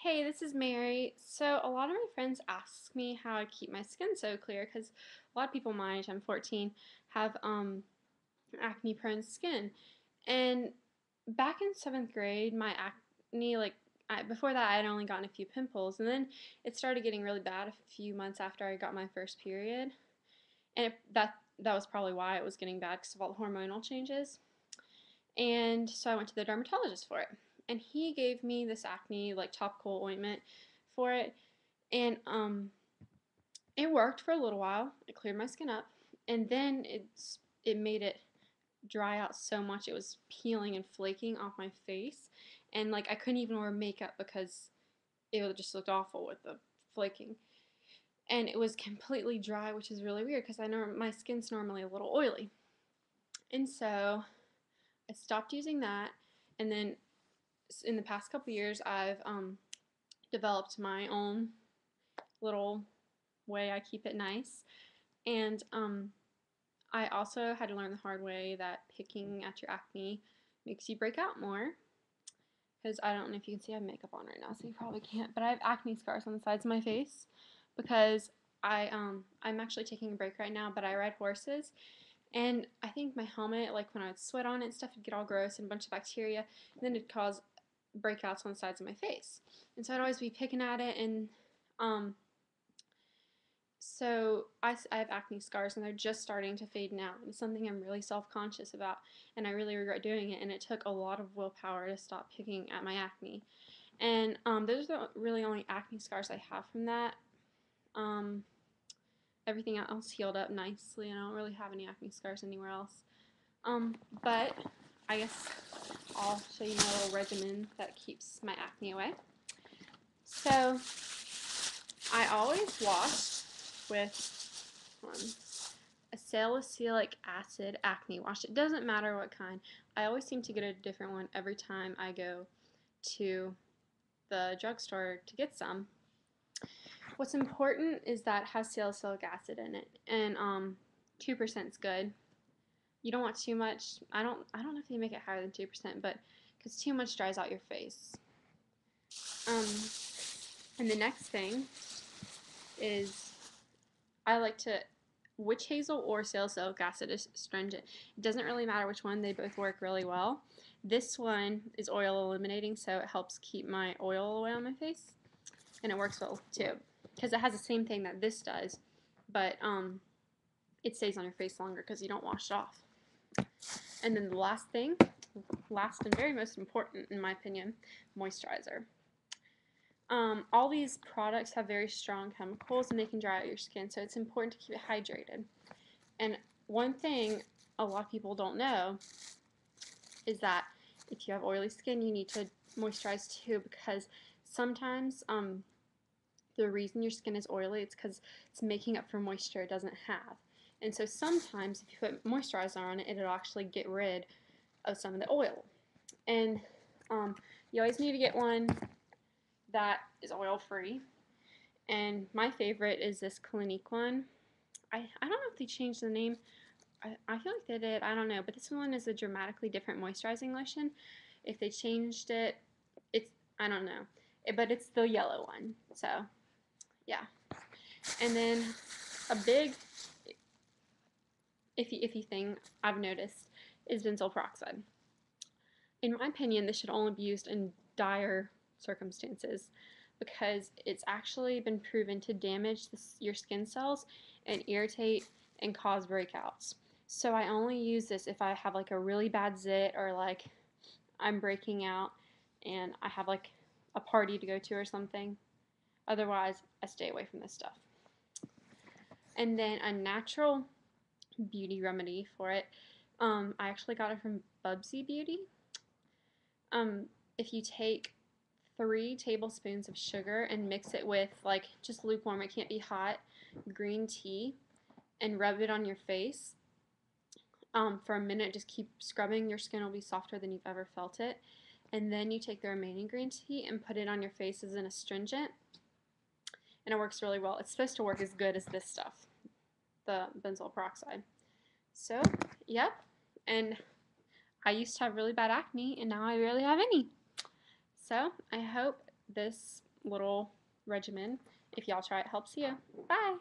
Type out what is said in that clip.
Hey, this is Mary. So, a lot of my friends ask me how I keep my skin so clear because a lot of people my age, I'm 14, have acne prone skin. And back in 7th grade, my acne, before that, I had only gotten a few pimples, and then it started getting really bad a few months after I got my first period. And that was probably why it was getting bad because of all the hormonal changes. And so I went to the dermatologist for it. And he gave me this acne like topical ointment for it. And it worked for a little while. It cleared my skin up. And then it made it dry out so much it was peeling and flaking off my face. And like I couldn't even wear makeup because it just looked awful with the flaking. And it was completely dry, which is really weird because I know my skin's normally a little oily. And so I stopped using that, and then in the past couple years, I've developed my own little way I keep it nice, and I also had to learn the hard way that picking at your acne makes you break out more. Because I don't know if you can see I have makeup on right now, so you probably can't. But I have acne scars on the sides of my face because I'm actually taking a break right now, but I ride horses. And I think my helmet, like when I would sweat on it and stuff, would get all gross and a bunch of bacteria, and then it'd cause breakouts on the sides of my face. And so I'd always be picking at it, and um, so I have acne scars, and they're just starting to fade now. And it's something I'm really self-conscious about, and I really regret doing it. And it took a lot of willpower to stop picking at my acne. And those are the really only acne scars I have from that. Um, Everything else healed up nicely, and I don't really have any acne scars anywhere else. But I guess I'll show you my little regimen that keeps my acne away. So I always wash with a salicylic acid acne wash. It doesn't matter what kind. I always seem to get a different one every time I go to the drugstore to get some. What's important is that it has salicylic acid in it, and 2% is good. You don't want too much. I don't know if they make it higher than 2%, but because too much dries out your face. Um, and the next thing is I like to witch hazel or salicylic acid is astringent. It doesn't really matter which one, they both work really well. This one is oil eliminating, so it helps keep my oil away on my face, and it works well too because it has the same thing that this does, but it stays on your face longer because you don't wash it off. And then the last thing, last and very most important in my opinion, moisturizer. All these products have very strong chemicals and they can dry out your skin, so it's important to keep it hydrated. And one thing a lot of people don't know is that if you have oily skin, you need to moisturize too, because sometimes the reason your skin is oily is because it's making up for moisture it doesn't have. And so sometimes if you put moisturizer on it, it'll actually get rid of some of the oil. And you always need to get one that is oil-free. And my favorite is this Clinique one. I don't know if they changed the name. I feel like they did. I don't know. But this one is a dramatically different moisturizing lotion. If they changed it, I don't know. But it's the yellow one. So, yeah. And then a big iffy thing I've noticed is benzoyl peroxide. In my opinion, this should only be used in dire circumstances because it's actually been proven to damage your skin cells and irritate and cause breakouts. So I only use this if I have like a really bad zit or like I'm breaking out and I have like a party to go to or something. Otherwise, I stay away from this stuff. And then a natural beauty remedy for it. I actually got it from Bubsy Beauty. If you take 3 tablespoons of sugar and mix it with like just lukewarm, it can't be hot, green tea, and rub it on your face for a minute. Just keep scrubbing. Your skin will be softer than you've ever felt it. And then you take the remaining green tea and put it on your face as an astringent, and it works really well. It's supposed to work as good as this stuff, the benzoyl peroxide. So, yep. And I used to have really bad acne, and now I barely have any. So, I hope this little regimen. If y'all try it, helps you. Bye!